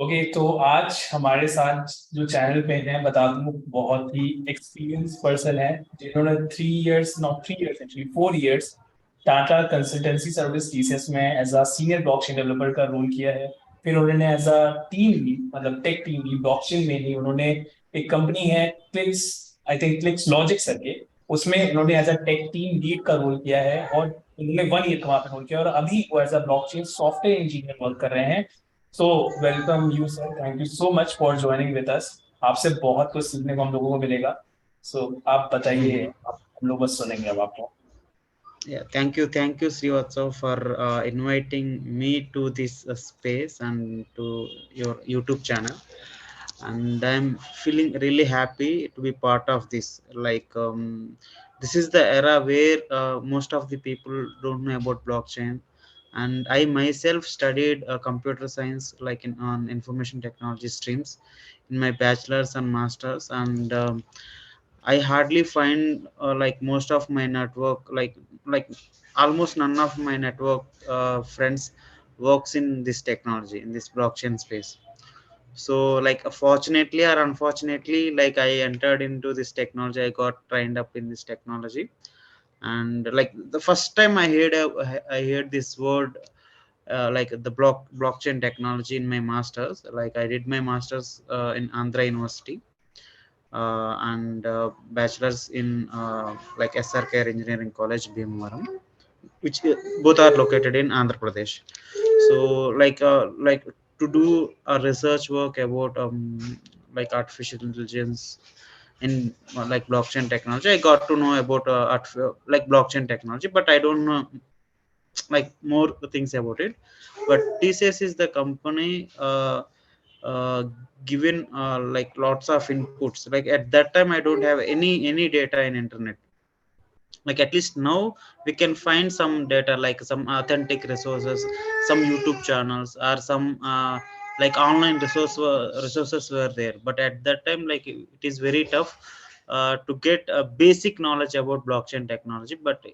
Okay, तो आज हमारे साथ जो चैनल पे हैं, बता दूं, बहुत ही एक्सपीरियंस पर्सन है, जिन्होंने 3 years, not 3 years, actually 4 years Tata consultancy service TCS में as a senior blockchain developer का रोल किया है। फिर उन्होंने एज अ टीम लीड, मतलब टेक टीम लीड ब्लॉकचेन में ही, उन्होंने एक कंपनी है Clicks, I think Clicks logic करके, उसमें उन्होंने as a tech team lead का रोल किया है, और उन्होंने 1 ईयर का वहां पे रोल किया, और अभी वो as a blockchain software engineer work कर रहे हैं। So welcome you sir, thank you so much for joining with us. आपसे बहुत कुछ सीखने को हम लोगों को मिलेगा। सो आप बताइए, हम लोग बस सुनेंगे अब आपको। Yeah, thank you, Srivatsav, for inviting me to this space and to your YouTube channel. And I'm feeling really happy to be part of this. This is the era where most of the people don't know about blockchain. And I myself studied computer science, like in on information technology streams, in my bachelor's and masters. And I hardly find like most of my network, like almost none of my network friends works in this technology, in this blockchain space. So like fortunately or unfortunately, like I entered into this technology, I got trained up in this technology. And like the first time I heard this word, like the blockchain technology in my masters. Like I did my masters in Andhra University, and bachelor's in like SRK Engineering College, Bhimavaram, which both are located in Andhra Pradesh. So like to do a research work about like artificial intelligence in like blockchain technology, I got to know about like blockchain technology, but I don't know like more things about it. But TCS is the company given like lots of inputs. Like at that time I don't have any data in internet. Like at least now we can find some data, like some authentic resources, some YouTube channels, or some like online resources were there. But at that time, like it is very tough to get a basic knowledge about blockchain technology. But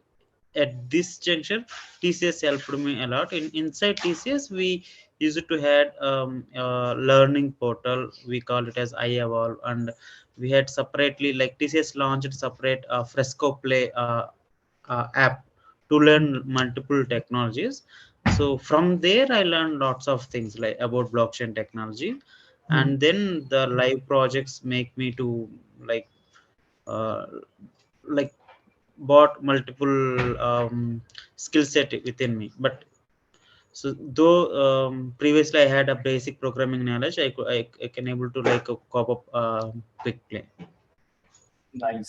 at this juncture, TCS helped me a lot. Inside TCS, we used to had learning portal. We call it as iEvolve, and we had separately, like TCS launched separate Fresco Play app to learn multiple technologies. So from there, I learned lots of things like about blockchain technology, and then the live projects make me to like uh, like bought multiple skill set within me. But so though previously I had a basic programming knowledge, I can able to like cope up quickly. Nice,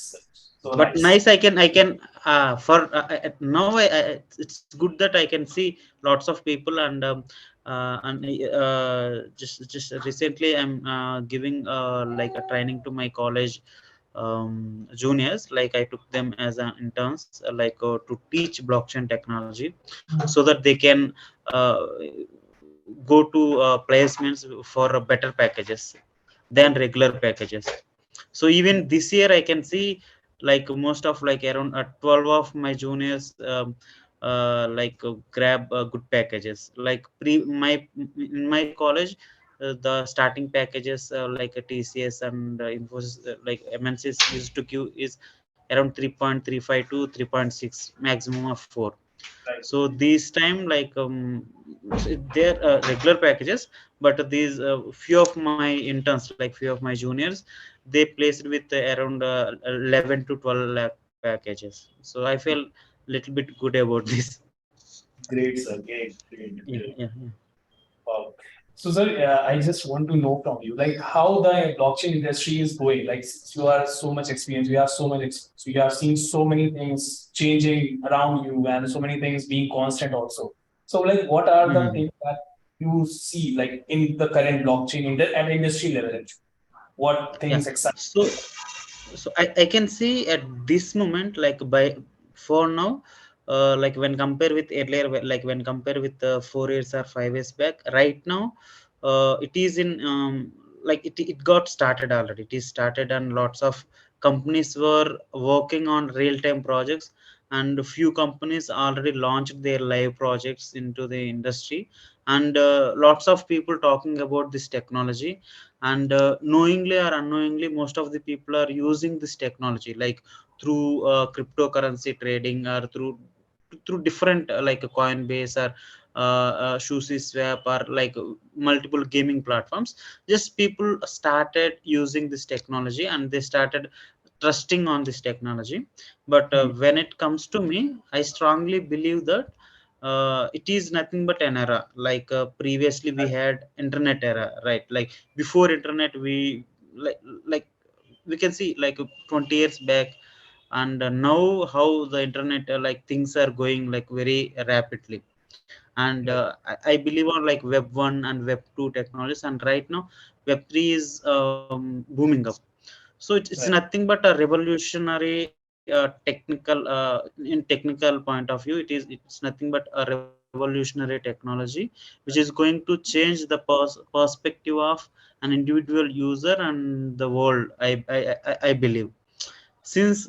so But nice. nice, I can for now it's good that I can see lots of people. And just recently I'm giving like a training to my college juniors. Like I took them as an interns, to teach blockchain technology, so that they can uh, go to placements for better packages than regular packages. So even this year I can see like most of like around 12 of my juniors grab good packages. Like my in my college, the starting packages like a TCS and Infosys, like MNCs used to give is around 3.35 to 3.6, maximum of 4. So these time like they're regular packages, but these few of my interns, like few of my juniors, they placed with around 11 to 12 lakh packages. So I feel little bit good about this. Great, sir. Great, great, Yeah, great. yeah, yeah. Wow. So, sir, I just want to know from you, like, how the blockchain industry is going. Like, since you are so much experienced, you have so much, so you have seen so many things changing around you, and so many things being constant also. So, like, what are the Mhm. things that you see, like, in the current blockchain in the at industry level? Actually? What Yeah. things excite? So I can see at this moment, like by for now, like when compare with earlier, like when compare with 4 years or 5 years back, right now, it is in like it got started already. It is started, and lots of companies were working on real time projects. and few companies already launched their live projects into the industry, and lots of people talking about this technology, and knowingly or unknowingly most of the people are using this technology, like through cryptocurrency trading, or through different like a Coinbase or Sushi Swap, or like multiple gaming platforms. Just people started using this technology and they started trusting on this technology. But Hmm. when it comes to me, I strongly believe that it is nothing but an era. Like previously we had internet era, right? Like before internet, we like like we can see like 20 years back, and now how the internet like things are going like very rapidly. And Right. I believe on like web 1 and web 2 technologies, and right now web 3 is booming up. So it's Right. nothing but a revolutionary technical in technical point of view, it's nothing but a revolutionary technology which is going to change the perspective of an individual user and the world. I believe, since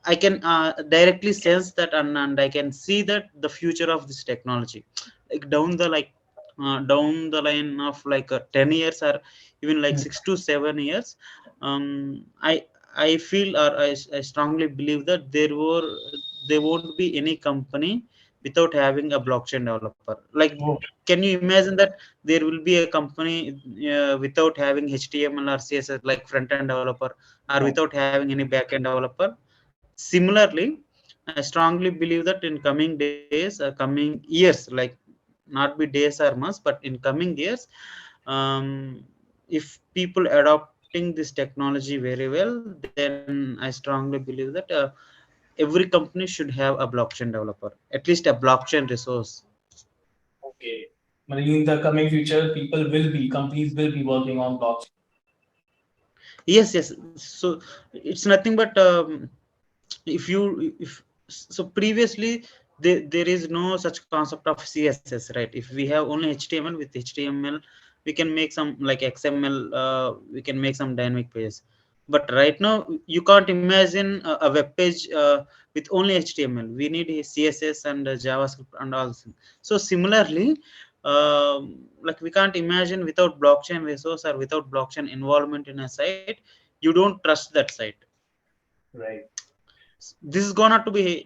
I can directly sense that, and I can see that the future of this technology, like down the line of like 10 years, or even like Hmm. 6 to 7 years, I feel, or I strongly believe that there won't be any company without having a blockchain developer. Like, Oh, can you imagine that there will be a company without having HTML or CSS, like front end developer, or no. without having any back end developer? Similarly, I strongly believe that in coming days, coming years, like not be days or months, but in coming years, if people adopting this technology very well, then I strongly believe that every company should have a blockchain developer, at least a blockchain resource. Okay. But in the coming future, companies will be working on blockchain. Yes, yes. So it's nothing but if you if so previously there is no such concept of CSS, right? If we have only HTML, with HTML we can make some like XML, we can make some dynamic pages. But right now you can't imagine a web page with only HTML. We need a CSS and JavaScript and all things. So similarly, like we can't imagine without blockchain resource or without blockchain involvement in a site, you don't trust that site. Right. This is gonna to be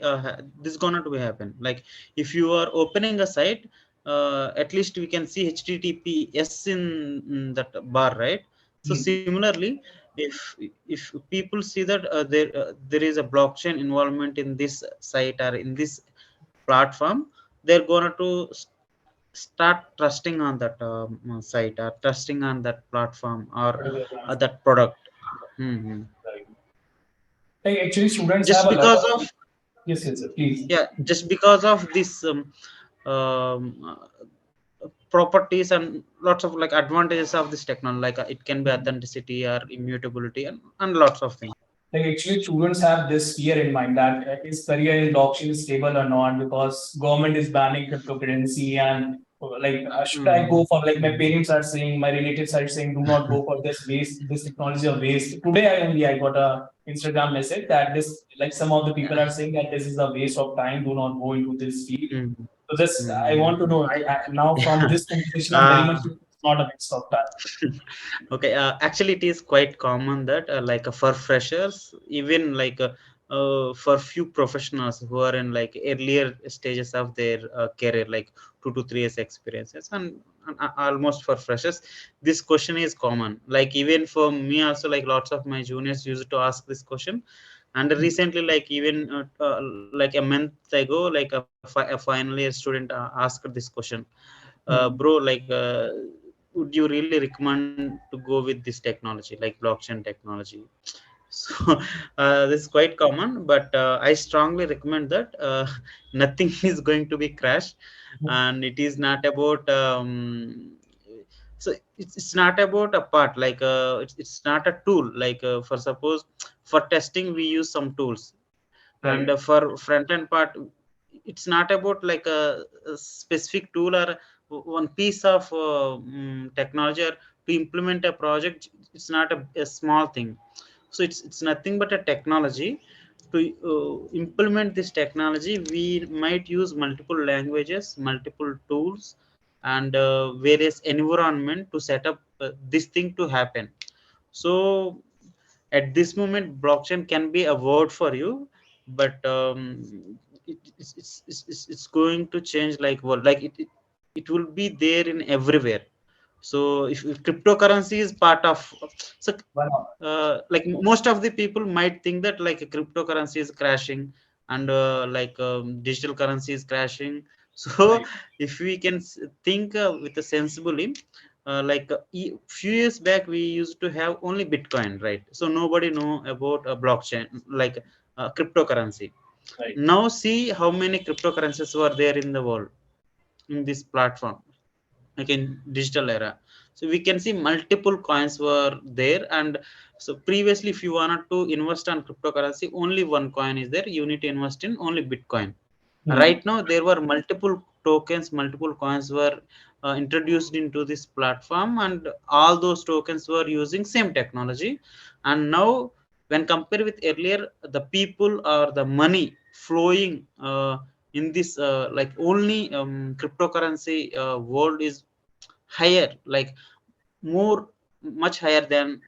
this is gonna to be happen. Like if you are opening a site, at least we can see HTTPS in that bar, right? So Hmm. similarly, if if people see that there is a blockchain involvement in this site or in this platform, they're gonna to start trusting on that site, or trusting on that platform, or Particular platform. that product. Hmm. Right. Like actually, students have Just a lot because of. of, Yes, yes, sir. Please. yeah, just because of this um, properties and lots of like advantages of this technology, like it can be authenticity or immutability, and lots of things. Like actually, students have this fear in mind that is career in blockchain stable or not because government is banning cryptocurrency and like should I Mhm. go for like my Mhm. parents are saying, my relatives are saying, do not go for this waste, this technology of waste. Today I got a Instagram message that this like some of the people Yeah. are saying that this is a waste of time. Do not go into this field. Mhm. So this I Mhm. want to know. I now from Yeah. this conversation, I'm very uh, much sure it's not a waste of time. okay, actually it is quite common that like for freshers, even like for few professionals who are in like earlier stages of their career, like 2 to 3 years experiences, and almost for freshers, this question is common. Like even for me also, like lots of my juniors used to ask this question. And recently, like even like a month ago, like a final year student asked this question. Bro, Hmm. like would you really recommend to go with this technology, like blockchain technology? So this is quite common, but I strongly recommend that nothing is going to be crashed, and it is not about so it's not about a part, like it's not a tool. Like for suppose for testing we use some tools, and Right. for front end part, it's not about like a specific tool or one piece of technology, or to implement a project. It's not a small thing. So it's nothing but a technology. to implement this technology, we might use multiple languages, multiple tools, and various environment to set up this thing to happen. So at this moment blockchain can be a word for you, but it's going to change like world, like it will be there in everywhere. So if cryptocurrency is part of, so One hour. like most of the people might think that like cryptocurrency is crashing, and digital currency is crashing. So Right, if we can think with a sensibly, few years back we used to have only bitcoin, right? So nobody know about a blockchain, like cryptocurrency. right, Now see how many cryptocurrencies were there in the world, in this platform, like in digital era. So we can see multiple coins were there. And so previously if you wanted to invest on cryptocurrency, only one coin is there, you need to invest in only bitcoin. hmm, Right now there were multiple tokens, multiple coins were introduced into this platform, and all those tokens were using same technology. And now when compared with earlier, the people or the money flowing in this like only cryptocurrency world is higher, like more, much higher than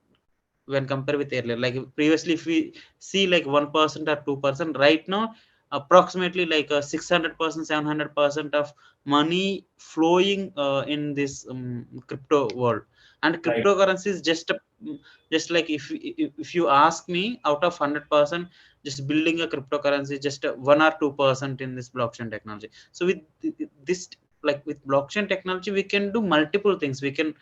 when compared with earlier. Like previously if we see like 1% or 2%, right now approximately like 600%, 700% of money flowing in this crypto world. And right, cryptocurrency is just like if you ask me, out of 100%, just building a cryptocurrency just 1 or 2% in this blockchain technology. So with this, like with blockchain technology we can do multiple things. We can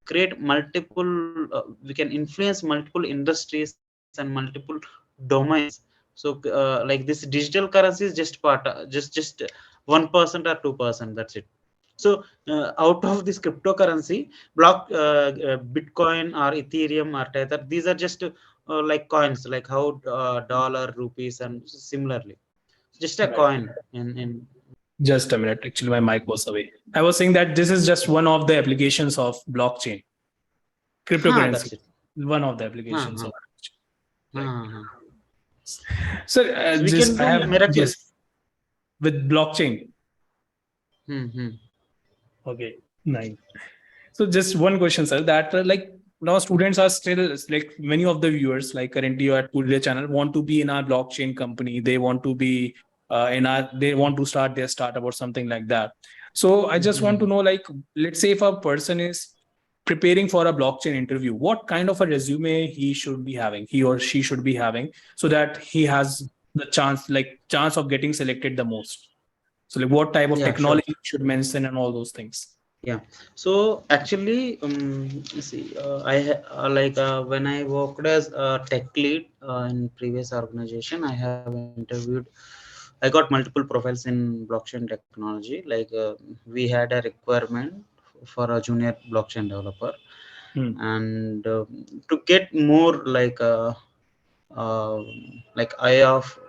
create multiple we can influence multiple industries and multiple domains. So like this digital currency is just part just 1% or 2%, that's it. So out of this cryptocurrency bitcoin or ethereum or tether, these are just like coins, like how dollar, rupees, and similarly just a right. coin in Just a minute. Actually, my mic was away. I was saying that this is just one of the applications of blockchain, cryptocurrency. that's it. One of the Huh, applications huh, of. Right. huh, huh. So, So we just can I do have, yes, miracles. with blockchain. Hmm, hmm. Okay, nice. So just one question, sir. That like now students are still like many of the viewers like currently at Cool channel want to be in our blockchain company. They want to be in our. They want to start their startup or something like that. So I just want to Mhm. know, like, let's say if a person is preparing for a blockchain interview, what kind of a resume he should be having, he or she should be having, so that he has the chance of getting selected the most. So like what type of Yeah, sure. technology should mention and all those things. Yeah. So actually, see, when I worked as a tech lead in previous organization, I have interviewed. I got multiple profiles in blockchain technology. We had a requirement for a junior blockchain developer, Hmm. and to get more uh, eye of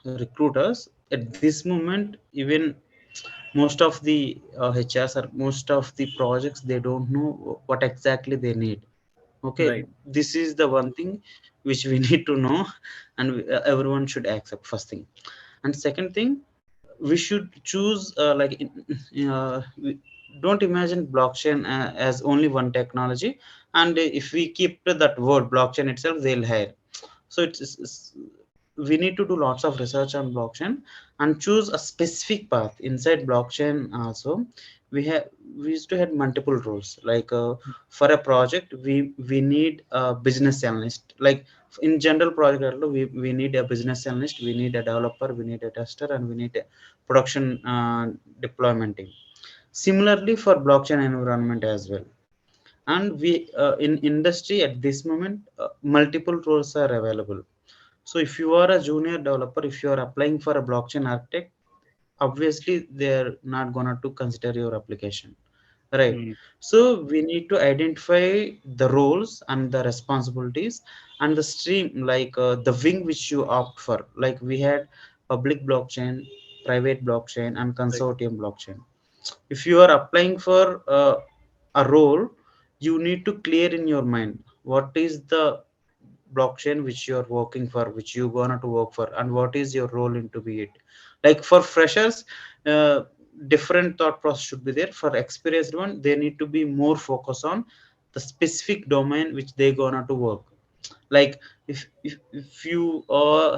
recruiters at this moment, even most of the HRs or most of the projects, they don't know what exactly they need. Okay, Right. this is the one thing which we need to know, and everyone should accept, first thing. And second thing, we should choose we don't imagine blockchain as only one technology. And if we keep to that word blockchain itself, they'll hire. So we need to do lots of research on blockchain and choose a specific path inside blockchain. Also we have we used to have multiple roles, for a project we need a business analyst. Like in general project we need a business analyst, we need a developer, we need a tester, and we need a production deployment team. Similarly for blockchain environment as well. And we in industry at this moment, multiple roles are available. So if you are a junior developer, if you are applying for a blockchain architect, obviously they're not gonna to consider your application, right? Hmm. So we need to identify the roles and the responsibilities and the stream, the wing which you opt for. Like we had public blockchain, private blockchain, and Right. consortium blockchain. If you are applying for a role, you need to clear in your mind what is blockchain which you are working for, which you gonna to work for, and what is your role into be it. Like for freshers, uh, different thought process should be there. For experienced one, they need to be more focused on the specific domain which they gonna to work. Like if you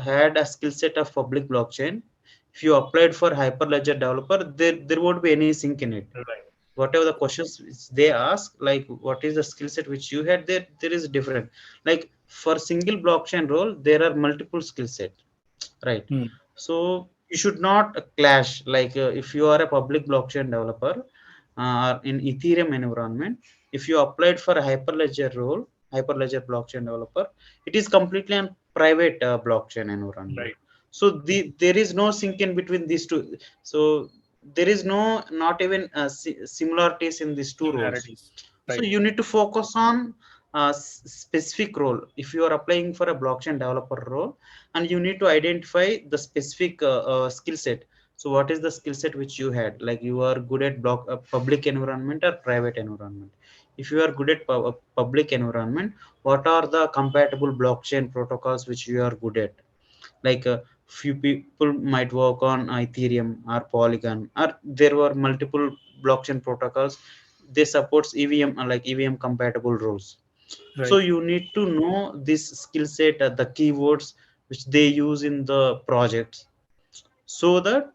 had a skill set of public blockchain, if you applied for hyperledger developer, there won't be any sync in it. Right. Whatever the questions which they ask, like what is the skill set which you had, there is different. Like for single blockchain role, there are multiple skill set, right? Hmm. So you should not clash. Like if you are a public blockchain developer in ethereum environment, if you applied for a hyperledger role, hyperledger blockchain developer, it is completely on private blockchain environment. Right. So there is no sync in between these two. So there is no, not even similarities in these two roles. Similarities. So Right. you need to focus on a specific role. If you are applying for a blockchain developer role, and you need to identify the specific skill set. So what is the skill set which you had? Like you are good at public environment or private environment. If you are good at public environment, what are the compatible blockchain protocols which you are good at? Like few people might work on ethereum or polygon, or there were multiple blockchain protocols, they supports evm, like evm compatible roles. So Right. you need to know this skill set, the keywords which they use in the projects, so that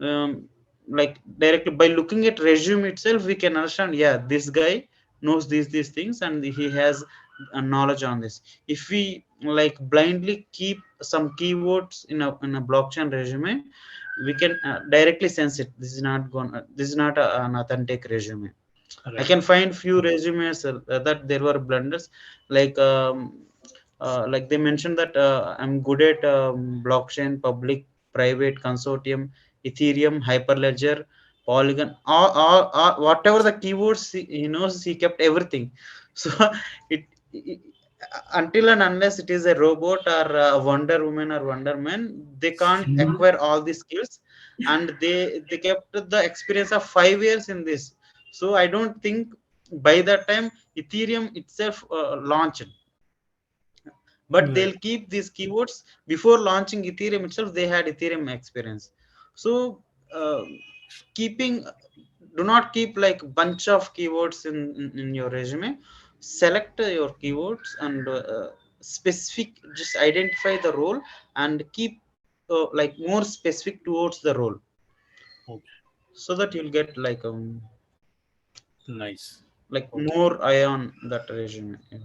um, like directly by looking at resume itself, we can understand, yeah, this guy knows these things and he has a knowledge on this. If we like blindly keep some keywords in a blockchain resume, we can directly sense it, this is not going, this is not an authentic resume. I Right. can find few resumes that there were blunders, like like they mentioned that I'm good at blockchain, public, private, consortium, Ethereum, Hyperledger, Polygon, whatever the keywords he knows, he kept everything. So it until and unless it is a robot or a Wonder Woman or Wonder Man, they can't acquire all these skills, and they kept the experience of 5 years in this. So I don't think by that time Ethereum itself launched, but Right. they'll keep these keywords. Before launching ethereum itself, they had ethereum experience. So uh, keeping, do not keep like bunch of keywords in your resume. Select your keywords and specific, just identify the role and keep like more specific towards the role, Okay. so that you'll get Nice. like Okay. more eye on that resume. Yeah.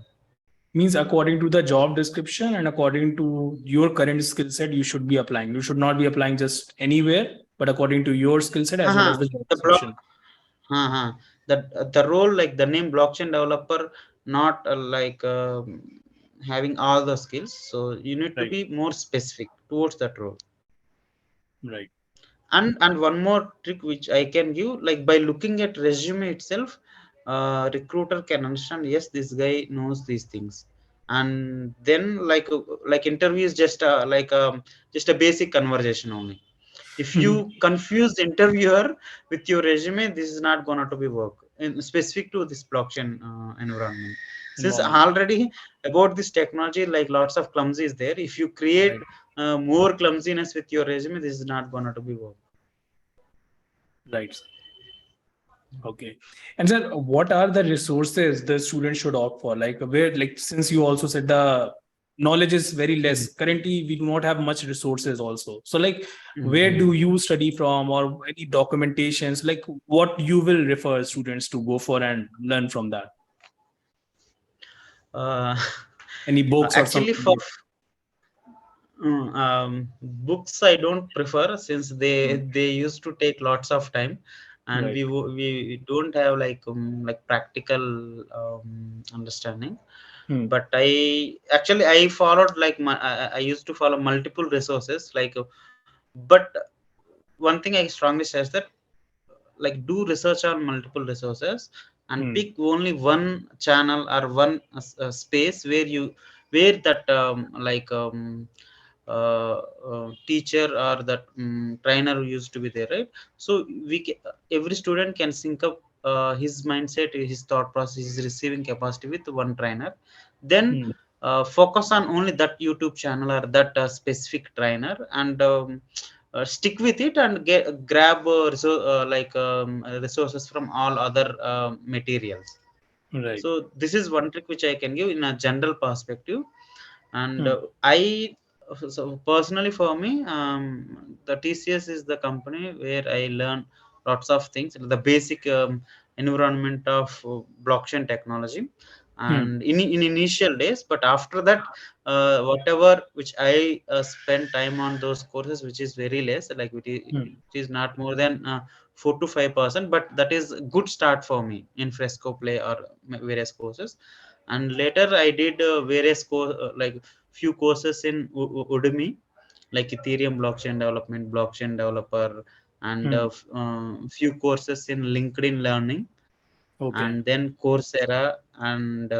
Means according to the job description and according to your current skill set, you should be applying. You should not be applying just anywhere, but according to your skill set as well Uh-huh. as the job The block. description. Uh-huh. That the role, like the name blockchain developer, not like having all the skills. So you need to Right. be more specific towards that role. Right. And one more trick which I can give, like by looking at resume itself, recruiter can understand, yes, this guy knows these things. And then like interview is just a basic conversation only. If you confuse the interviewer with your resume, this is not gonna to be work in specific to this blockchain environment. Since Environment. already about this technology, like lots of clumsy is there, if you create Right. more clumsiness with your resume, this is not gonna to be work. Right. Okay. And sir, what are the resources the student should opt for? Like where, like since you also said the knowledge is very Mhm. less. Currently, we do not have much resources also. So like where Mhm. do you study from or any documentations? Like what you will refer students to go for and learn from that? uh, Any books or actually something? for books I don't prefer, since Hmm. they used to take lots of time, and Right. we don't have like practical understanding. Hmm. But I followed like I used to follow multiple resources, like but one thing I strongly says that, like do research on multiple resources and Hmm. pick only one channel or one space where you, where that teacher or that trainer used to be there, right? So every student can sync up his mindset, his thought process, his receiving capacity with one trainer. Then Hmm. focus on only that YouTube channel or that specific trainer, and stick with it and grab resources from all other materials. Right. So this is one trick which I can give in a general perspective. And Hmm. I so personally for me, the TCS is the company where I learn lots of things, the basic environment of blockchain technology, Hmm. and in initial days. But after that, whatever which I spend time on those courses, which is very less, like Hmm. it is not more than 4 to 5%, but that is a good start for me in Fresco Play or various courses. And later I did various like few courses in Udemy, like Ethereum blockchain development, blockchain developer, and Hmm. few courses in LinkedIn Learning, Okay. and then Coursera. And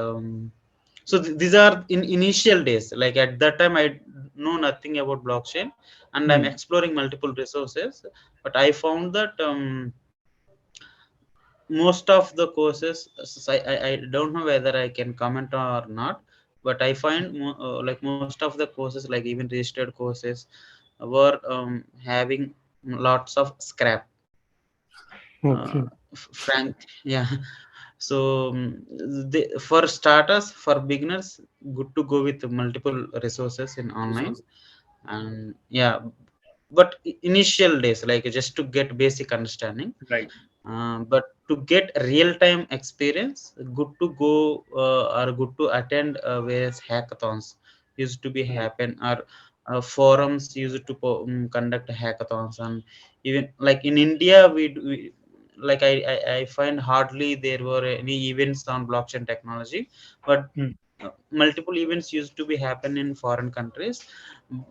so these are in initial days. Like at that time, I know nothing about blockchain, and I'm Hmm. exploring multiple resources. But I found that most of the courses, I don't know whether I can comment or not, but I find like most of the courses, like even registered courses, were having lots of scrap, uh, Okay. frank. Yeah. So for starters, for beginners, good to go with multiple resources in online. Resources. And yeah, but initial days, like just to get basic understanding. Right. But to get real time experience, good to go or good to attend various hackathons used to be Hmm. happen, or forums used to conduct hackathons. And even like in India, we like I find hardly there were any events on blockchain technology, but Hmm. multiple events used to be happen in foreign countries.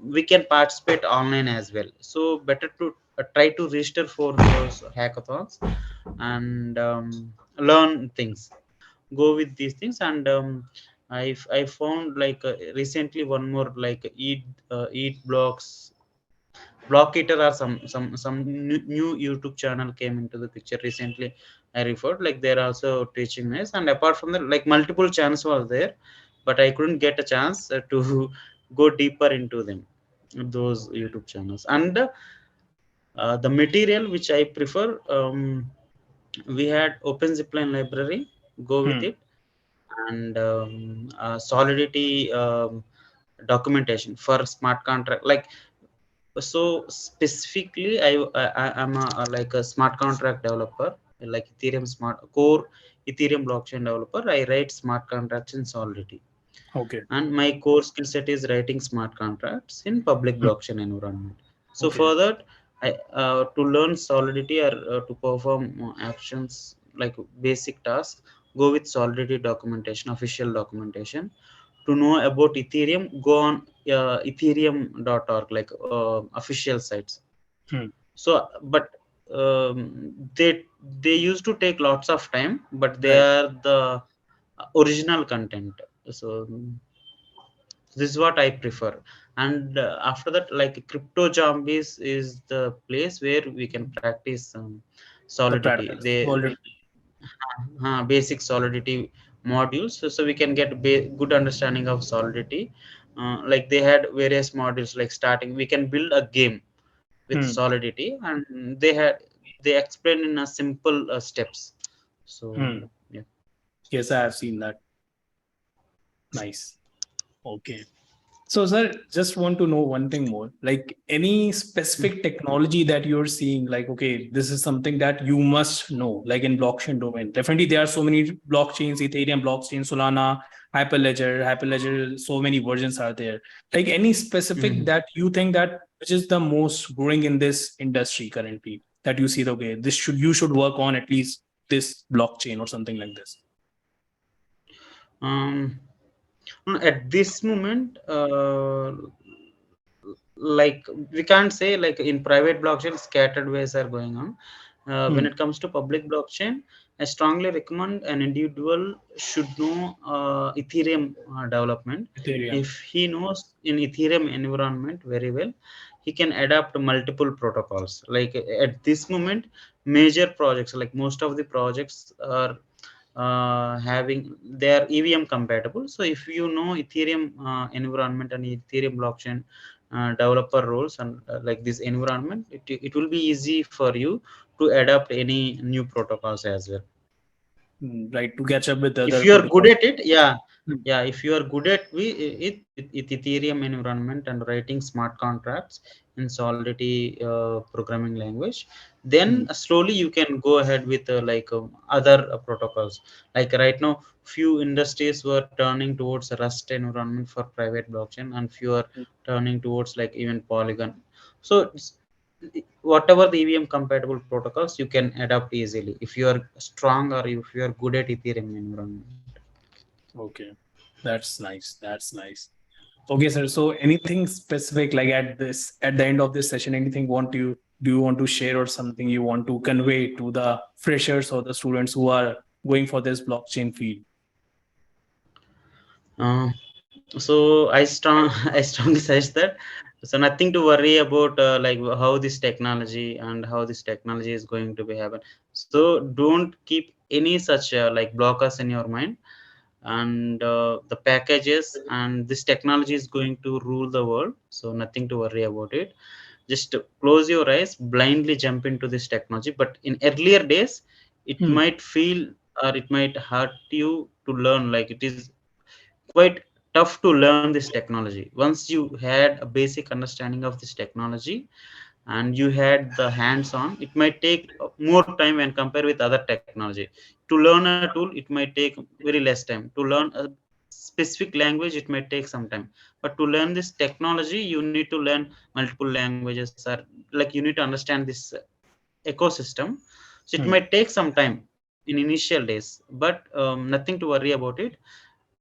We can participate online as well, so better to try to register for those hackathons and learn things, go with these things. And I found like recently one more, like eat blocks block eater, or some new YouTube channel came into the picture recently. I referred, like they're also teaching this. And apart from that, like multiple channels were there, but I couldn't get a chance to go deeper into them, those YouTube channels. And the material which I prefer, we had open zipline library, go with Hmm. it. And solidity documentation for smart contract. Like, so specifically I'm like a smart contract developer, like Ethereum smart core, Ethereum blockchain developer. I write smart contracts in Solidity, Okay. and my core skill set is writing smart contracts in public Hmm. blockchain environment. So Okay. for that, I to learn Solidity, or to perform actions like basic tasks, go with Solidity documentation, official documentation. To know about Ethereum, go on ethereum.org, like official sites. Hmm. So but they used to take lots of time, but they Right. are the original content. So this is what I prefer. And after that, like Crypto Zombies is the place where we can practice The Solidity. practice. They Already. basic Solidity modules, so we can get good understanding of Solidity. Like they had various modules, like starting we can build a game with Hmm. Solidity, and they explain in a simple steps. So Hmm. yeah. Yes, I have seen that. Nice. Okay. So, sir, just want to know one thing more. Like any specific technology that you're seeing, like, okay, this is something that you must know, like in blockchain domain. Definitely, there are so many blockchains, Ethereum blockchain, Solana, Hyperledger, so many versions are there. Like any specific Mhm. that you think that which is the most growing in this industry currently that you see, okay, this should you should work on at least this blockchain or something like this. um at this moment, like we can't say, like in private blockchain scattered ways are going on. When Hmm. it comes to public blockchain, I strongly recommend an individual should know Ethereum development. Ethereum. If he knows in Ethereum environment very well, he can adapt multiple protocols. Like at this moment, major projects, like most of the projects are having they are EVM compatible. So if you know Ethereum environment and Ethereum blockchain developer roles and like this environment, it will be easy for you to adapt any new protocols as well. Right, to catch up with the If other you are good protocols. at it, yeah, Hmm. yeah, if you are good at with Ethereum environment and writing smart contracts in Solidity programming language, then Hmm. slowly you can go ahead with other protocols. Like right now, few industries were turning towards Rust environment for private blockchain, and few are turning towards like even Polygon. So whatever the EVM compatible protocols you can adapt easily if you are strong or if you are good at Ethereum environment. Okay, that's nice. That's nice. Okay, sir. So anything specific like at the end of this session, anything want you do you want to share or something you want to convey to the freshers or the students who are going for this blockchain field? Uh, so I strong I strongly suggest that, so nothing to worry about like how this technology and how this technology is going to be happen. So don't keep any such like blockers in your mind, and the packages and this technology is going to rule the world, so nothing to worry about it. Just close your eyes, blindly jump into this technology. But in earlier days it Hmm. might feel or it might hurt you to learn, like it is quite tough to learn this technology. Once you had a basic understanding of this technology and you had the hands on, it might take more time when compared with other technology. To learn a tool, it might take very less time. To learn a specific language, it might take some time. But to learn this technology, you need to learn multiple languages, or like you need to understand this ecosystem. So it Hmm. might take some time in initial days, but nothing to worry about it.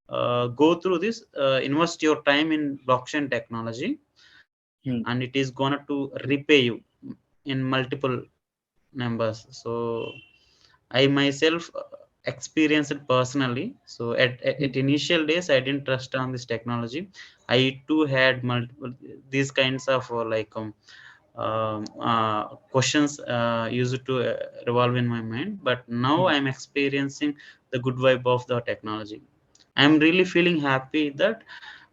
Go through this, invest your time in blockchain technology, Hmm. and it is gonna to repay you in multiple numbers. So I myself experienced it personally. So Hmm. at initial days I didn't trust on this technology. I too had multiple these kinds of questions used to revolve in my mind, but now Hmm. I'm experiencing the good vibe of the technology. I'm really feeling happy that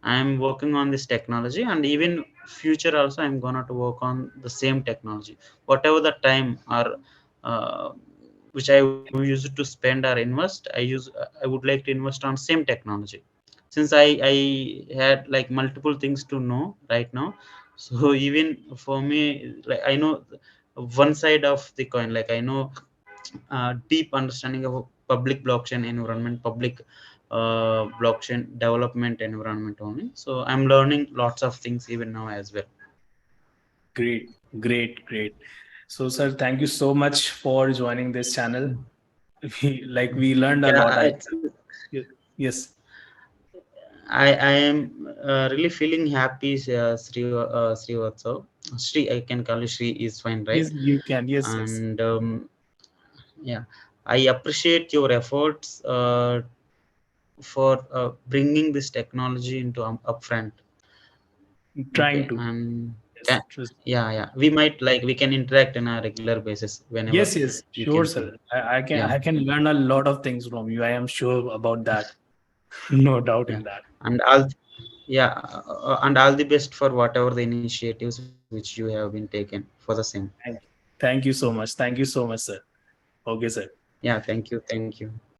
I'm working on this technology, and even future also I'm gonna to work on the same technology. Whatever the time or uh, which I used to spend or invest, I would like to invest on same technology. Since I had like multiple things to know right now, so even for me, like I know one side of the coin, like I know deep understanding of a public blockchain environment, public blockchain development environment only. So I'm learning lots of things even now as well. Great, great, great. So, sir, thank you so much for joining this channel. We learned a lot. Yeah, Yes, I am really feeling happy, Sri Sri, I can call you Sri is fine, right? yes, you can. Yes, yes. And yeah, I appreciate your efforts for bringing this technology into upfront. Trying Okay, to. and Yes, trust. yeah, yeah, we might like we can interact on a regular basis whenever Yes, yes, you can sure, free. sir. Yeah, I can learn a lot of things from you. I am sure about that. No doubt yeah, in that. and all yeah, and all the best for whatever the initiatives which you have been taken for the same. Thank you. Thank you so much. Thank you so much, sir. Okay, sir. Yeah, thank you, thank you.